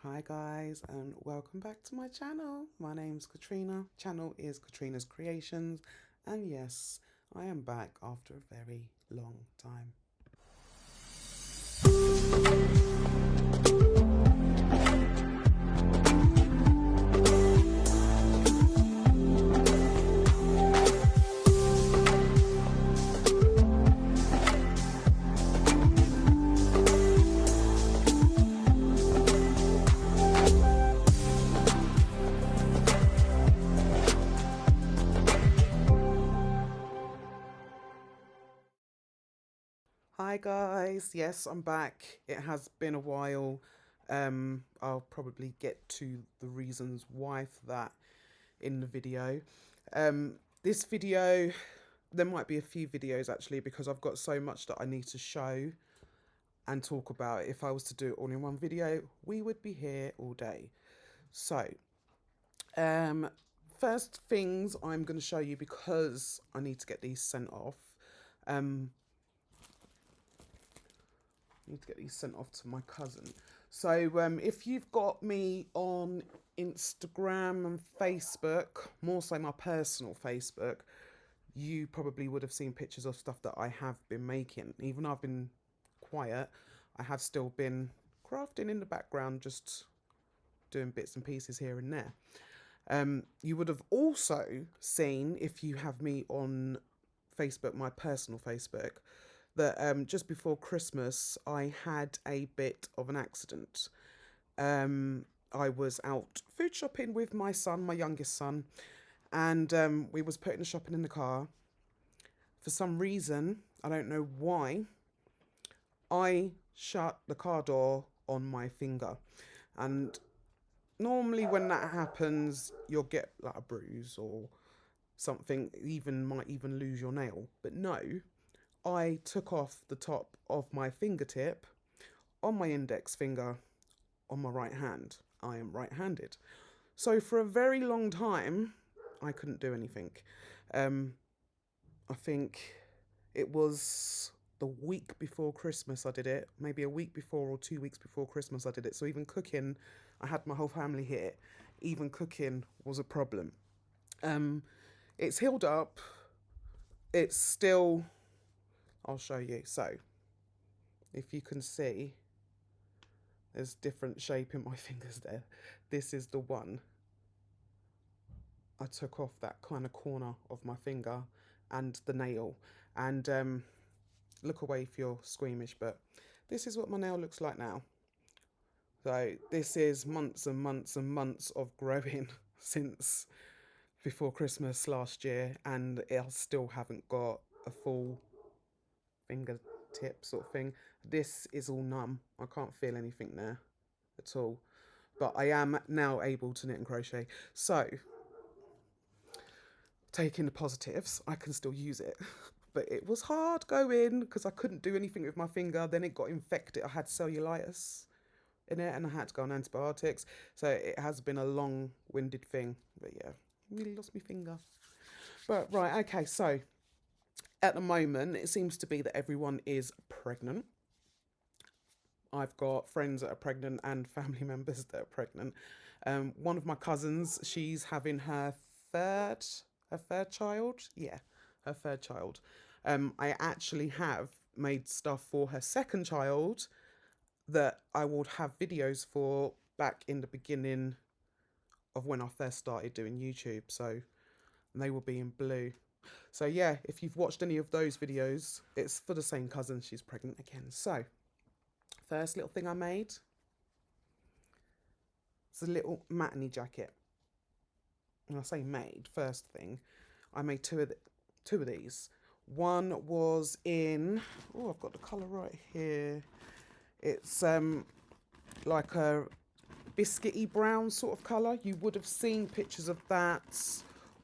Hi guys and welcome back to my channel. My name's Katrina. Channel is Katrina's Creations, and yes, I am back after a very long time. Hi guys, yes, I'm back. It has been a while. I'll probably get to the reasons why for that in the video. This video, there might be a few videos actually because I've got so much that I need to show and talk about. If I was to do it all in one video, we would be here all day. So, um, first things I'm going to show you because I need to get these sent off. Um, need to get these sent off to my cousin. So if you've got me on Instagram and Facebook, more so my personal Facebook, you probably would have seen pictures of stuff that I have been making. Even though I've been quiet, I have still been crafting in the background, just doing bits and pieces here and there. You would have also seen, if you have me on Facebook, my personal Facebook, that just before Christmas I had a bit of an accident. I was out food shopping with my son, my youngest son, and we was putting the shopping in the car. For some reason, I don't know why, I shut the car door on my finger. And normally when that happens, you'll get like a bruise or something, even might even lose your nail. But no, I took off the top of my fingertip on my index finger on my right hand. I am right handed. So for a very long time, I couldn't do anything. Um, I think it was the week before Christmas I did it, maybe a week before or 2 weeks before Christmas I did it. So even cooking, I had my whole family here. Even cooking was a problem. Um, it's healed up. It's still, I'll show you. So if you can see, there's different shape in my fingers there. This is the one. I took off that kind of corner of my finger and the nail. And look away if you're squeamish, but this is what my nail looks like now. So this is months and months and months of growing since before Christmas last year, and I still haven't got a full fingertip sort of thing. This is all numb. I can't feel anything there at all. But I am now able to knit and crochet. So, taking the positives, I can still use it. But it was hard going because I couldn't do anything with my finger. Then it got infected. I had cellulitis in it and I had to go on antibiotics. So it has been a long-winded thing. But yeah, really lost my finger. But right, okay, so at the moment, it seems to be that everyone is pregnant. I've got friends that are pregnant and family members that are pregnant. One of my cousins, she's having third, her third child. Yeah, her third child. I actually have made stuff for her second child that I would have videos for back in the beginning of when I first started doing YouTube. So they will be in blue. So yeah, if you've watched any of those videos, it's for the same cousin. She's pregnant again. So first little thing I made, it's a little matiny jacket. And I say made, first thing, I made two of these. One was in, oh, I've got the colour right here. It's like a biscuity brown sort of colour. You would have seen pictures of that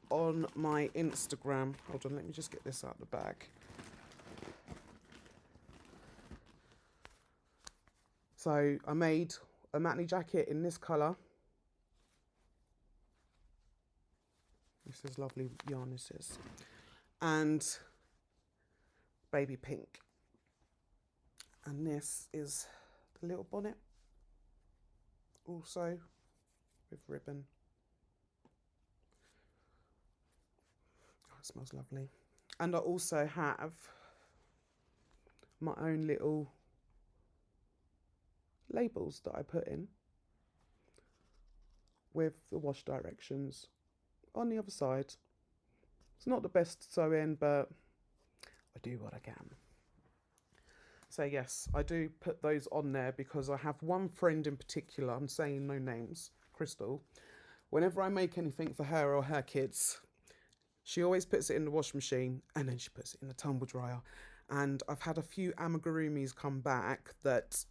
on my Instagram. Hold on, let me just get this out of the bag. So I made a matiny jacket in this colour. This is lovely yarn, this is. And baby pink. And this is the little bonnet. also with ribbon. Oh, it smells lovely. And I also have my own little labels that I put in with the wash directions on the other side. It's not the best sewing, but I do what I can. So yes, I do put those on there because I have one friend in particular, I'm saying no names, Crystal. Whenever I make anything for her or her kids, she always puts it in the washing machine and then she puts it in the tumble dryer. And I've had a few amigurumis come back that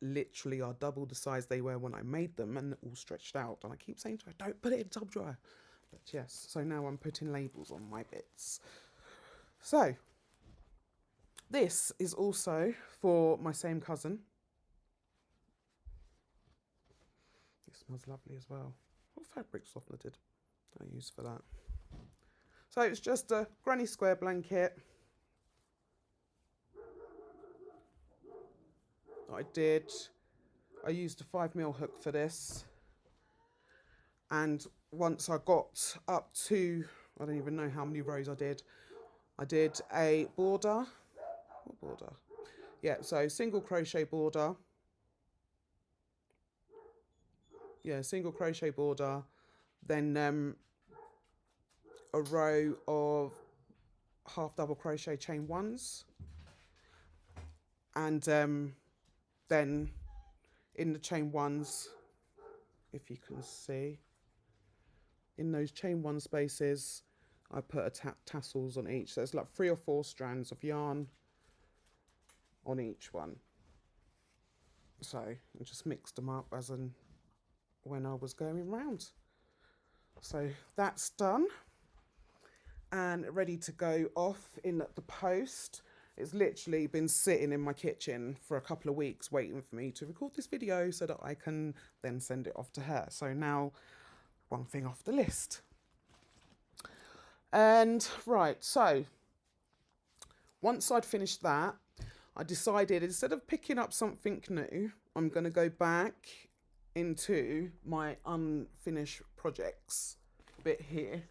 literally are double the size they were when I made them and all stretched out. And I keep saying to her, don't put it in the tumble dryer. But yes, so now I'm putting labels on my bits. So this is also for my same cousin. It smells lovely as well. What fabric softener did I use for that? So it's just a granny square blanket. I used a 5mm hook for this. And once I got up to, I don't even know how many rows I did a border. What border? Yeah, so single crochet border. Yeah, single crochet border. Then a row of half double crochet chain ones. And then in the chain ones, if you can see, in those chain one spaces, I put a tassels on each. So it's like 3 or 4 strands of yarn on each one. So I just mixed them up as in when I was going round. So that's done and ready to go off in the post. It's literally been sitting in my kitchen for a couple of weeks waiting for me to record this video so that I can then send it off to her. So now one thing off the list. And right, so once I'd finished that, I decided instead of picking up something new, I'm going to go back into my unfinished projects bit here,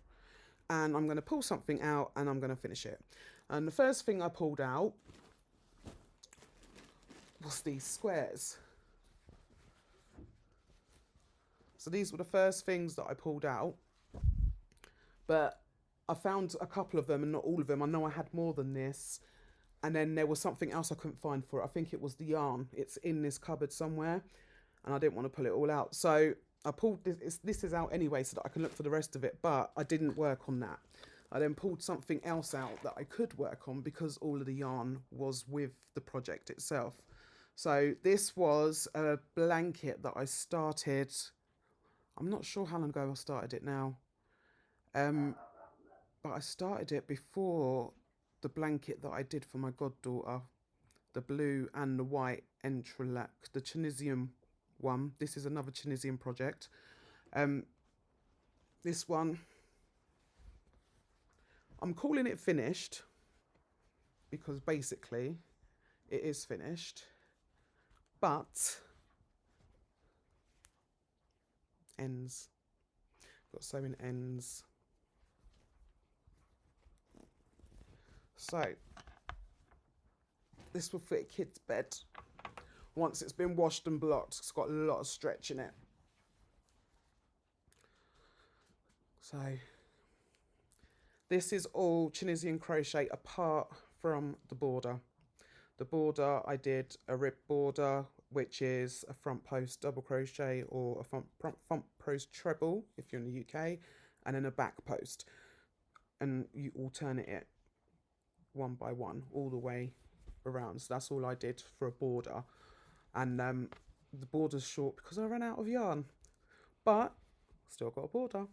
and I'm going to pull something out and I'm going to finish it. And the first thing I pulled out was these squares. So these were the first things that I pulled out, but I found a couple of them and not all of them. I know I had more than this. And then there was something else I couldn't find for it. I think it was the yarn. It's in this cupboard somewhere and I didn't want to pull it all out. So I pulled this is out anyway so that I can look for the rest of it, but I didn't work on that. I then pulled something else out that I could work on because all of the yarn was with the project itself. So this was a blanket that I started, I'm not sure how long ago I started it now, but I started it before the blanket that I did for my goddaughter, the blue and the white entrelac, the Tunisian one. This is another Tunisian project. This one, I'm calling it finished because basically it is finished, but ends, got sewing ends. So this will fit a kid's bed once it's been washed and blocked. It's got a lot of stretch in it. So this is all Tunisian crochet apart from the border. The border, I did a rib border, which is a front post double crochet or a front post treble if you're in the UK, and then a back post. And you alternate it one by one all the way around. So that's all I did for a border. And the border's short because I ran out of yarn, but still got a border.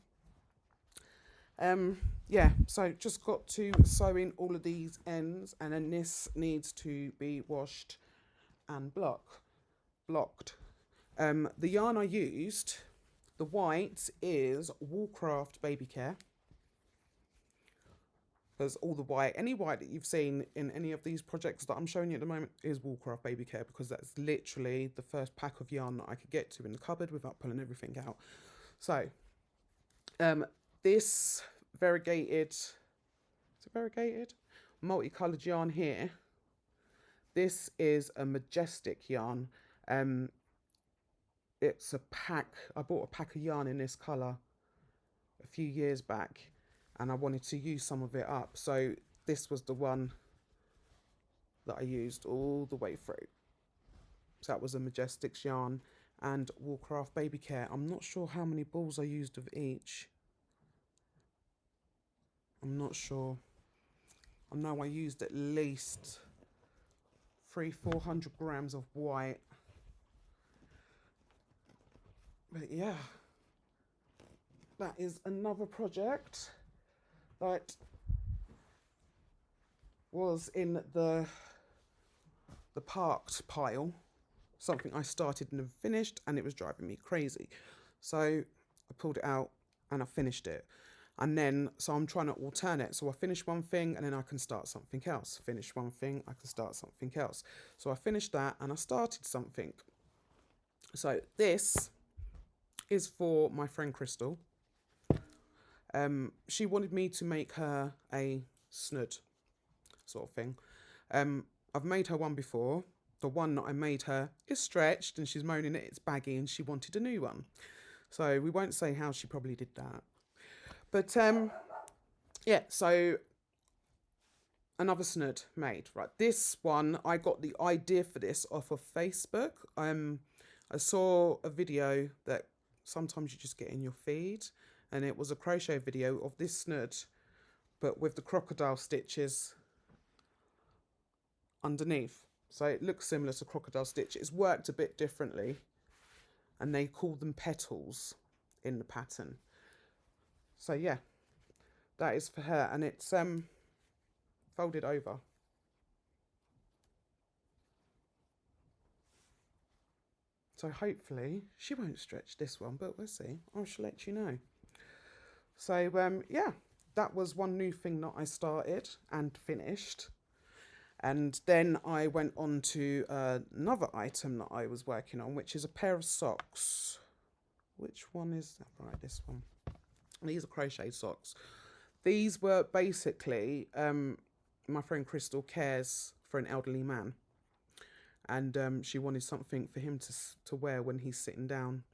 Yeah, so just got to sew in all of these ends, and then this needs to be washed and blocked. The yarn I used, the white, is Woolcraft Baby Care. because all the white, any white that you've seen in any of these projects that I'm showing you at the moment is Woolcraft Baby Care, because that's literally the first pack of yarn that I could get to in the cupboard without pulling everything out. So, this variegated, is it variegated? Multicoloured yarn here. This is a Majestic yarn. It's a pack. I bought a pack of yarn in this colour a few years back, and I wanted to use some of it up. So this was the one that I used all the way through. So that was a Majestics yarn and Woolcraft Baby Care. I'm not sure how many balls I used of each. I'm not sure. I know I used at least 300-400 grams of white. But yeah, that is another project that was in the parked pile. Something I started and finished, and it was driving me crazy. So I pulled it out and I finished it. And then, so I'm trying to alternate. So I finish one thing and then I can start something else. Finish one thing, I can start something else. So I finished that and I started something. So this is for my friend Crystal. She wanted me to make her a snood sort of thing. I've made her one before. The one that I made her is stretched and she's moaning that it's baggy and she wanted a new one. So we won't say how she probably did that. But yeah, so another snood made. Right, this one, I got the idea for this off of Facebook. I saw a video that sometimes you just get in your feed, and it was a crochet video of this snood, but with the crocodile stitches underneath. So it looks similar to crocodile stitch. It's worked a bit differently, and they call them petals in the pattern. So yeah, that is for her, and it's folded over. So hopefully she won't stretch this one, but we'll see. I shall let you know. So yeah, that was one new thing that I started and finished. And then I went on to another item that I was working on, which is a pair of socks. Which one is that? Right, this one. These are crochet socks. These were basically, my friend Crystal cares for an elderly man. And she wanted something for him to wear when he's sitting down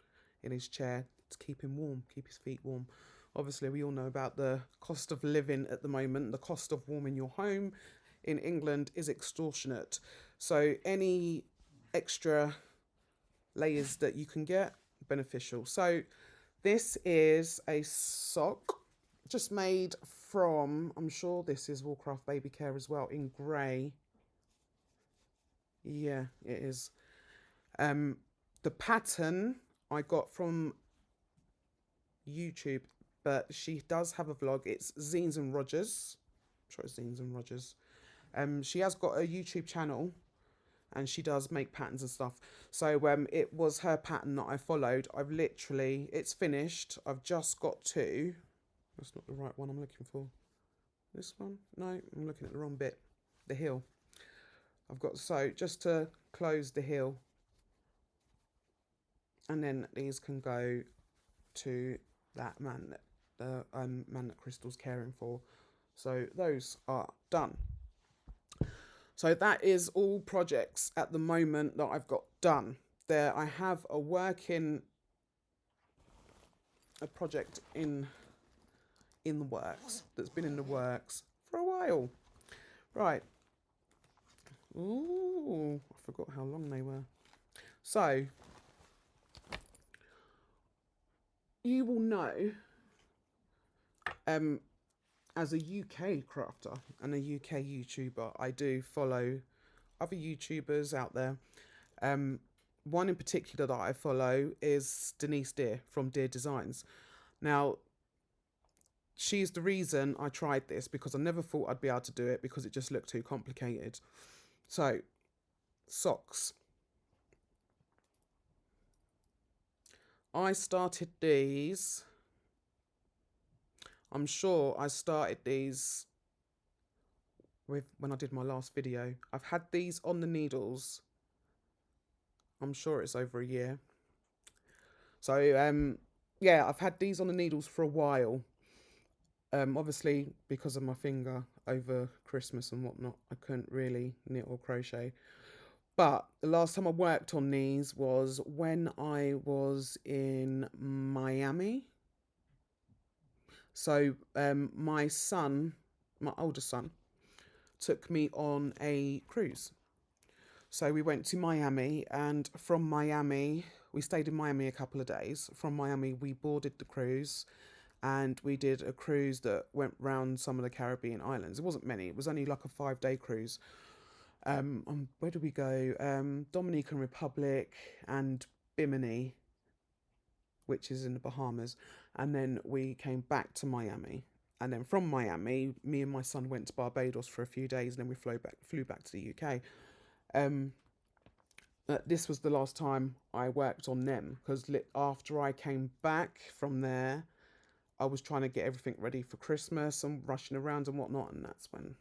in his chair to keep him warm, keep his feet warm. Obviously, we all know about the cost of living at the moment. The cost of warming your home in England is extortionate. So any extra layers that you can get, beneficial. So this is a sock just made from, I'm sure this is Woolcraft Baby Care as well, in grey. Yeah, it is. The pattern I got from YouTube, but she does have a vlog. It's Zines and Rogers. I'm sure it's Zines and Rogers. She has got a YouTube channel, and she does make patterns and stuff. So it was her pattern that I followed. It's finished. I've just got to. That's not the right one I'm looking for. This one? No, I'm looking at the wrong bit. The heel. I've got, so just to close the heel, and then these can go to that man that the man that Crystal's caring for. So those are done. So that is all projects at the moment that I've got done. There, I have a project in the works that's been in the works for a while. Right. Ooh, I forgot how long they were. So you will know, as a UK crafter and a UK YouTuber, I do follow other YouTubers out there. One in particular that I follow is Denise Deer from Deer Designs. Now, she's the reason I tried this, because I never thought I'd be able to do it because it just looked too complicated. So, socks. I started these. I'm sure I started these with when I did my last video. I've had these on the needles. I'm sure it's over a year. So yeah, I've had these on the needles for a while. Obviously because of my finger over Christmas and whatnot, I couldn't really knit or crochet. But the last time I worked on these was when I was in Miami. So my son, my oldest son, took me on a cruise. So we went to Miami, and from Miami, we stayed in Miami a couple of days. From Miami, we boarded the cruise, and we did a cruise that went round some of the Caribbean islands. It wasn't many, it was only like a 5-day cruise. Where did we go? Dominican Republic and Bimini, which is in the Bahamas. And then we came back to Miami. And then from Miami, me and my son went to Barbados for a few days, and then we flew back to the UK. This was the last time I worked on them, because after I came back from there, I was trying to get everything ready for Christmas and rushing around and whatnot, and that's when.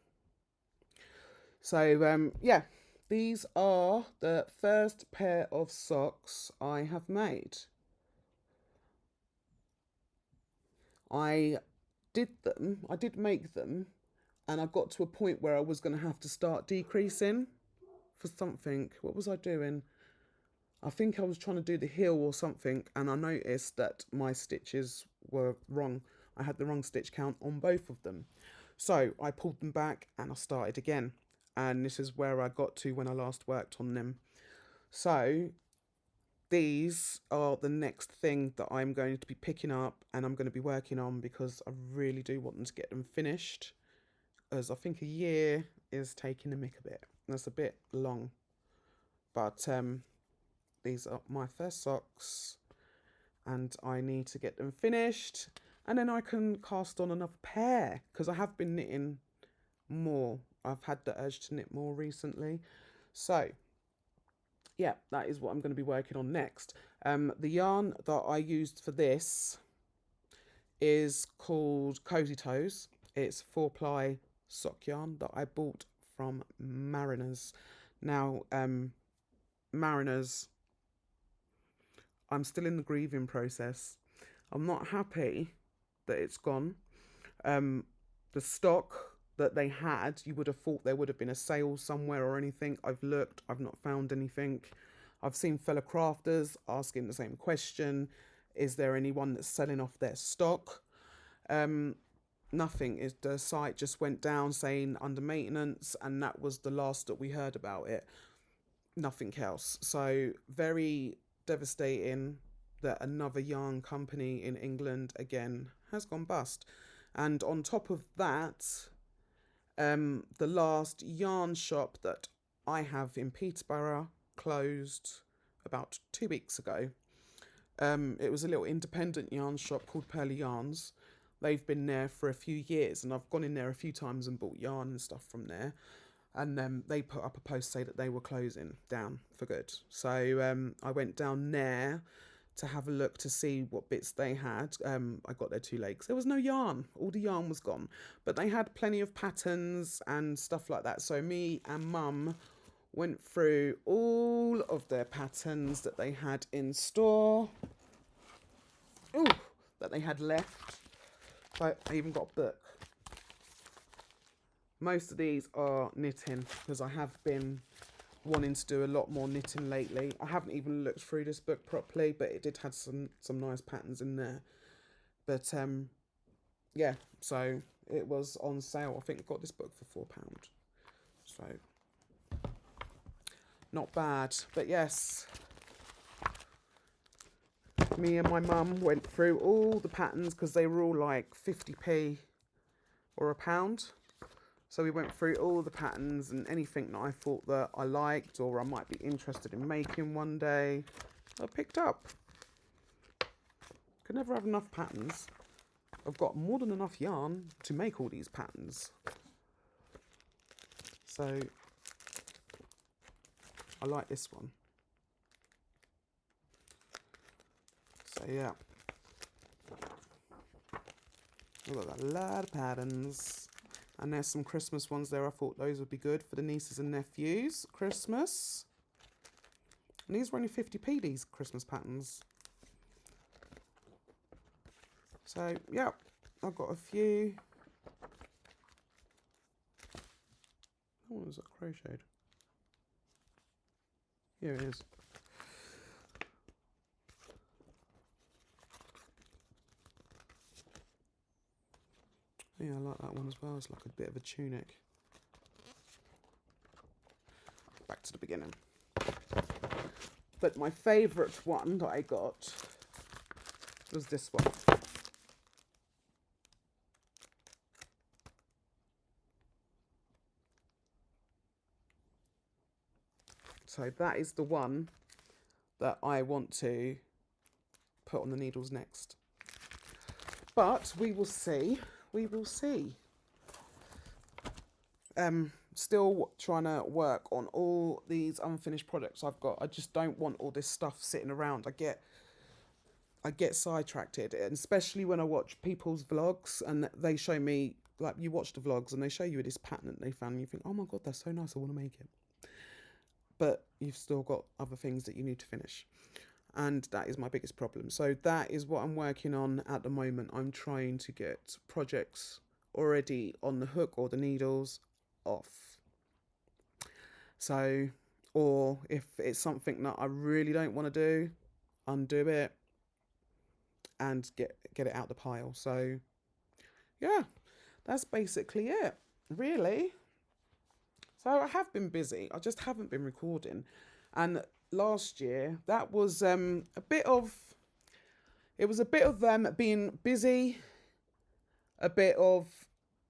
So yeah, these are the first pair of socks I have made. I did make them, and I got to a point where I was going to have to start decreasing for something. What was I doing? I think I was trying to do the heel or something, and I noticed that my stitches were wrong. I had the wrong stitch count on both of them. So I pulled them back and I started again. And this is where I got to when I last worked on them. So these are the next thing that I'm going to be picking up and I'm going to be working on, because I really do want them to get them finished, as I think a year is taking the mick a bit. That's a bit long. But these are my first socks, and I need to get them finished, and then I can cast on another pair, because I have been knitting more. I've had the urge to knit more recently. So yeah, that is what I'm going to be working on next. The yarn that I used for this is called Cozy Toes. It's 4-ply sock yarn that I bought from Mariners. Now, Mariners, I'm still in the grieving process. I'm not happy that it's gone. The stock that they had, you would have thought there would have been a sale somewhere or anything. I've looked, I've not found anything. I've seen fellow crafters asking the same question. Is there anyone that's selling off their stock? Nothing. The site just went down saying under maintenance, and that was the last that we heard about it. Nothing else. So very devastating that another yarn company in England again has gone bust. And on top of that, the last yarn shop that I have in Peterborough closed about 2 weeks ago. It was a little independent yarn shop called Pearly Yarns. They've been there for a few years, and I've gone in there a few times and bought yarn and stuff from there. And they put up a post say that they were closing down for good. So I went down there to have a look to see what bits they had. I got there too late because there was no yarn. All the yarn was gone. But they had plenty of patterns and stuff like that. So me and Mum went through all of their patterns that they had in store. Ooh, that they had left. So I even got a book. Most of these are knitting, because I have been wanting to do a lot more knitting lately. I haven't even looked through this book properly, but it did have some nice patterns in there. But yeah, so it was on sale. I think I got this book for £4. So not bad. But yes, me and my mum went through all the patterns, because they were all like 50p or £1. So we went through all the patterns, and anything that I thought that I liked or I might be interested in making one day, I picked up. Could never have enough patterns. I've got more than enough yarn to make all these patterns. So I like this one. So yeah, I've got a lot of patterns. And there's some Christmas ones there. I thought those would be good for the nieces and nephews. Christmas. And these were only 50p, these Christmas patterns. So, yeah, I've got a few. Oh, is that crocheted? Here it is. Yeah, I like that one as well. It's like a bit of a tunic. Back to the beginning. But my favourite one that I got was this one. So that is the one that I want to put on the needles next. But we will see. We will see. Still trying to work on all these unfinished products I've got. I just don't want all this stuff sitting around. I get sidetracked, and especially when I watch people's vlogs and they show me, like, you watch the vlogs and they show you this pattern that they found and you think, oh my god, that's so nice, I want to make it. But you've still got other things that you need to finish. And that is my biggest problem. So that is what I'm working on at the moment. I'm trying to get projects already on the hook or the needles off. So, or if it's something that I really don't want to do, undo it and get it out the pile. So yeah, that's basically it, really. So I have been busy. I just haven't been recording. And last year, that was a bit of being busy, a bit of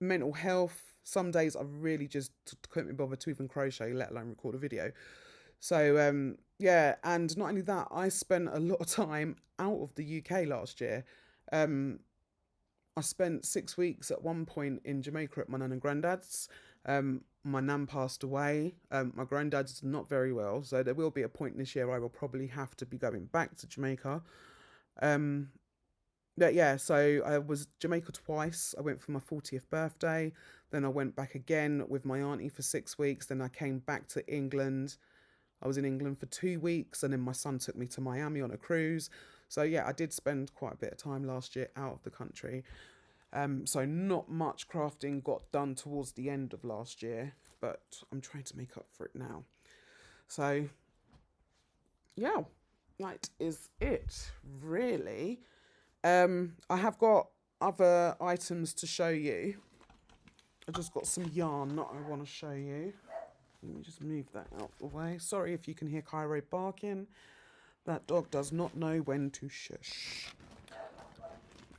mental health. Some days I really just couldn't be bothered to even crochet, let alone record a video. So yeah, and not only that, I spent a lot of time out of the UK last year. I spent 6 weeks at one point in Jamaica at my nan and granddad's. My nan passed away. My granddad's not very well, so there will be a point this year I will probably have to be going back to Jamaica. But yeah, so I was Jamaica twice. I went for my 40th birthday, then I went back again with my auntie for 6 weeks, then I came back to England. I was in England for 2 weeks, and then my son took me to Miami on a cruise. So yeah, I did spend quite a bit of time last year out of the country. So not much crafting got done towards the end of last year, but I'm trying to make up for it now. So yeah, that is it, really. I have got other items to show you. I just got some yarn that I want to show you. Let me just move that out the way. Sorry if you can hear Cairo barking. That dog does not know when to shush,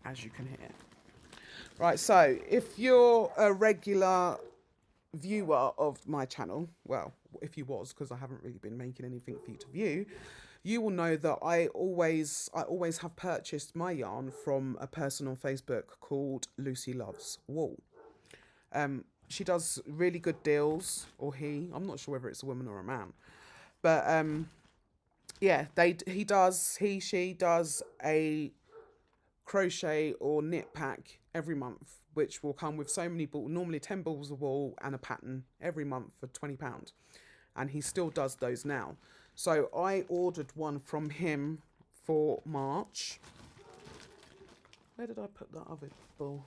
as you can hear. Right, so if you're a regular viewer of my channel, well, if you was, because I haven't really been making anything for you to view, you will know that I always have purchased my yarn from a person on Facebook called Lucy Loves Wool. She does really good deals, or he. I'm not sure whether it's a woman or a man, but yeah, she does a crochet or knit pack every month, which will come with so many balls, normally 10 balls of wool and a pattern every month for £20. And he still does those now. So I ordered one from him for March. Where did I put that other ball?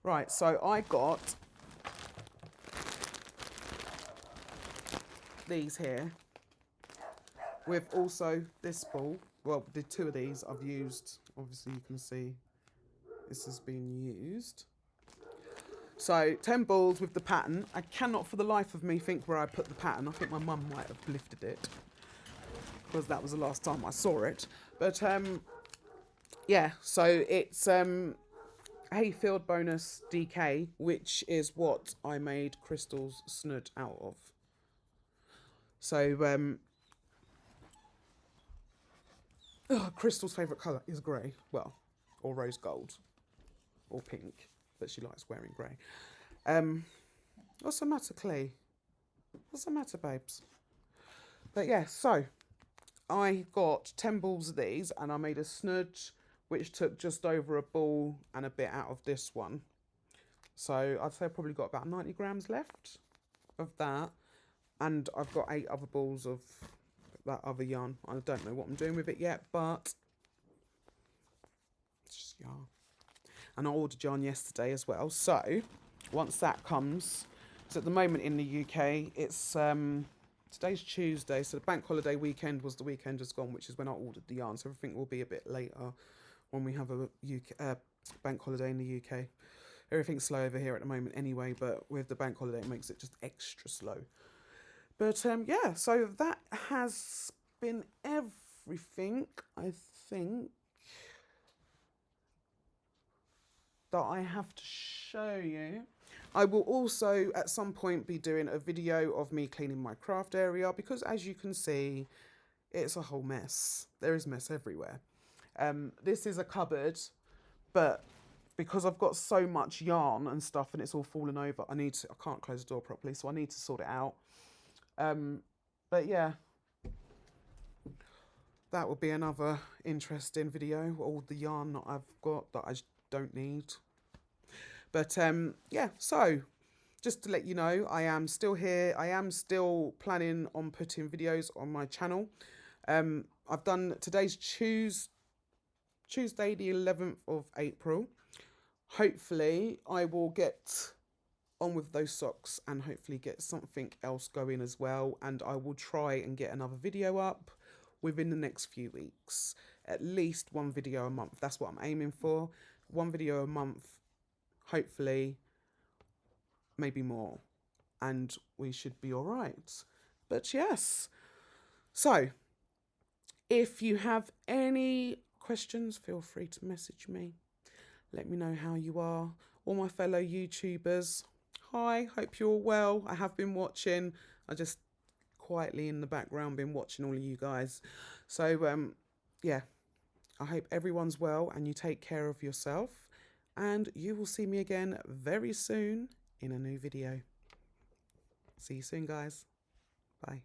Right, so I got these here with also this ball. Well, the two of these I've used. Obviously, you can see this has been used. So 10 balls with the pattern. I cannot for the life of me think where I put the pattern. I think my mum might have lifted it because that was the last time I saw it. But yeah, so it's Hayfield Bonus DK, which is what I made Crystal's snood out of. So Crystal's favourite colour is grey, well, or rose gold, or pink, but she likes wearing grey. What's the matter, Clee? What's the matter, babes? But yeah, so I got 10 balls of these, and I made a snood which took just over a ball and a bit out of this one. So I'd say I've probably got about 90 grams left of that. And I've got 8 other balls of that other yarn. I don't know what I'm doing with it yet, but it's just yarn. And I ordered yarn yesterday as well. So once that comes, so at the moment in the UK, it's today's Tuesday, so the bank holiday weekend was the weekend just gone, which is when I ordered the yarn. So everything will be a bit later when we have a bank holiday in the UK. Everything's slow over here at the moment anyway, but with the bank holiday, it makes it just extra slow. But yeah, so that has been everything, I think, that I have to show you. I will also at some point be doing a video of me cleaning my craft area, because as you can see, it's a whole mess. There is mess everywhere. This is a cupboard, but because I've got so much yarn and stuff and it's all fallen over, I can't close the door properly, so I need to sort it out. But yeah, that will be another interesting video, all the yarn that I've got that I don't need. But yeah, so just to let you know, I am still here. I am still planning on putting videos on my channel. I've done today's Tuesday the 11th of April. Hopefully I will get on with those socks and hopefully get something else going as well, and I will try and get another video up within the next few weeks. At least one video a month. That's what I'm aiming for. One video a month, hopefully, maybe more, and we should be all right. But yes, so if you have any questions, feel free to message me. Let me know how you are. All my fellow YouTubers, hi, hope you're all well. I have been watching. I just quietly in the background been watching all of you guys. So yeah, I hope everyone's well and you take care of yourself, and you will see me again very soon in a new video. See you soon, guys. Bye.